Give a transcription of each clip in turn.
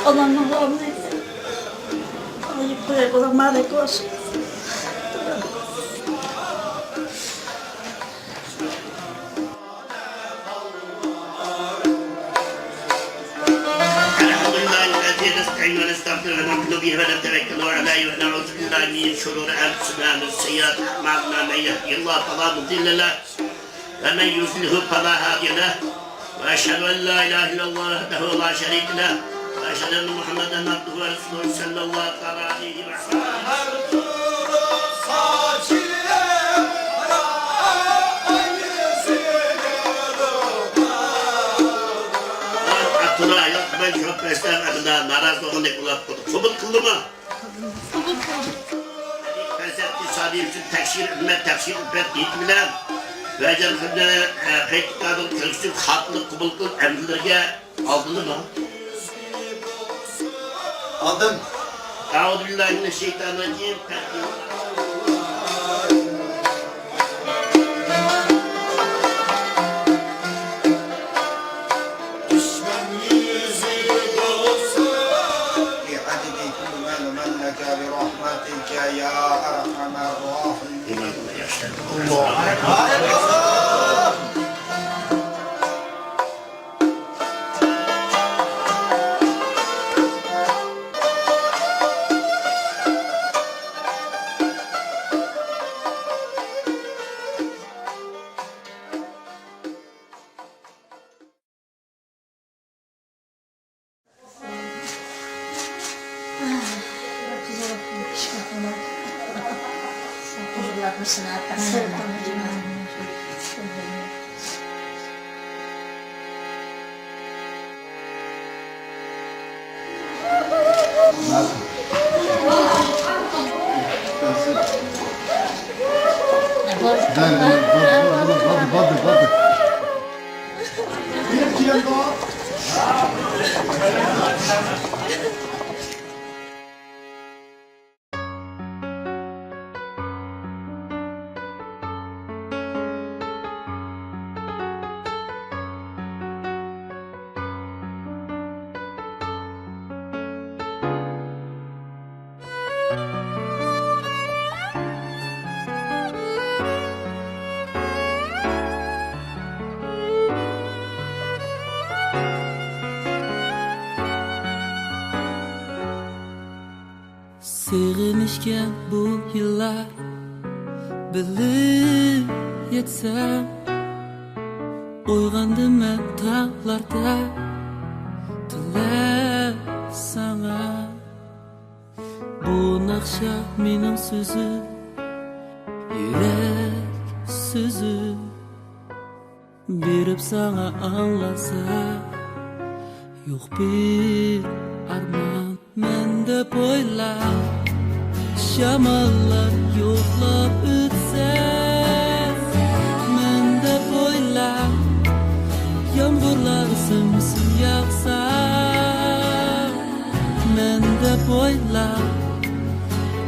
Anamın rahmeti. Ayıp buraya kadar melek olsun. نستعين ونستغفر ونؤمن به ونتوكل عليه ونعوذ بالله من شرور انفسنا ومن سيئات اعمالنا من يهده الله فلا مضل له ومن يضلل فلا هادي له واشهد ان لا اله الا الله وحده لا شريك له واشهد ان محمدا عبده ورسوله صلى الله تعالى عليه وسلم. Ben çok beslenmeden narazı olmak kulak kurduk. Sobul kıldı mı? Sobul kıldı. Felsefi sadi için tekşir, ümmet tekşir, übbet deyip bilen ve cennetine pektikadın kölksün, hatlı, kubul kılıp emrilerge aldınız mı? Aldım. Euzubillahimineşşeytanirracim. برحمتك يا أرحم الراحمين. Sığınışken bu yıllar bilip yetsem Uygandım ben tağlarda Dilep sana Bu nakşa benim sözüm Yürek sözüm Berip sana anlasa Yok bir armağan mende boylar Şamallar yoklap ötse Mende boylar Yağmurlar simsim yağsa Mende boylar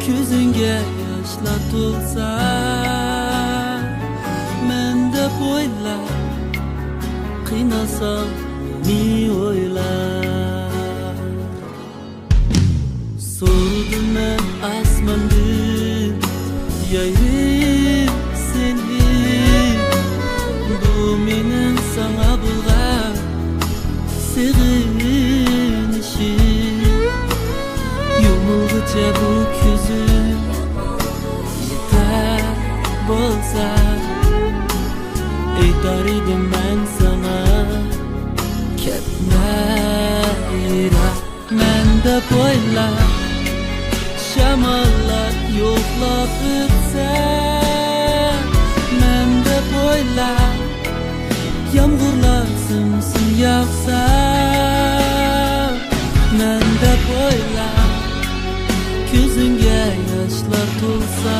Közünge yaşlar tulsa Mende boylar Kıynasan beni oylar Sordum ben asmandım Yayırım seni Bu benim sana bulgan Sığınışım Yumulguca bu közüm Yeter bolsa Eytar idim ben sana Ketme yıra Mende boylar Şamallar yoklap ötse Mende boylar Yağmurlar simsim yağsa Mende boylar Közünge yaşlar tulsa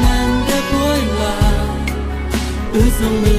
Mende boylar Özünü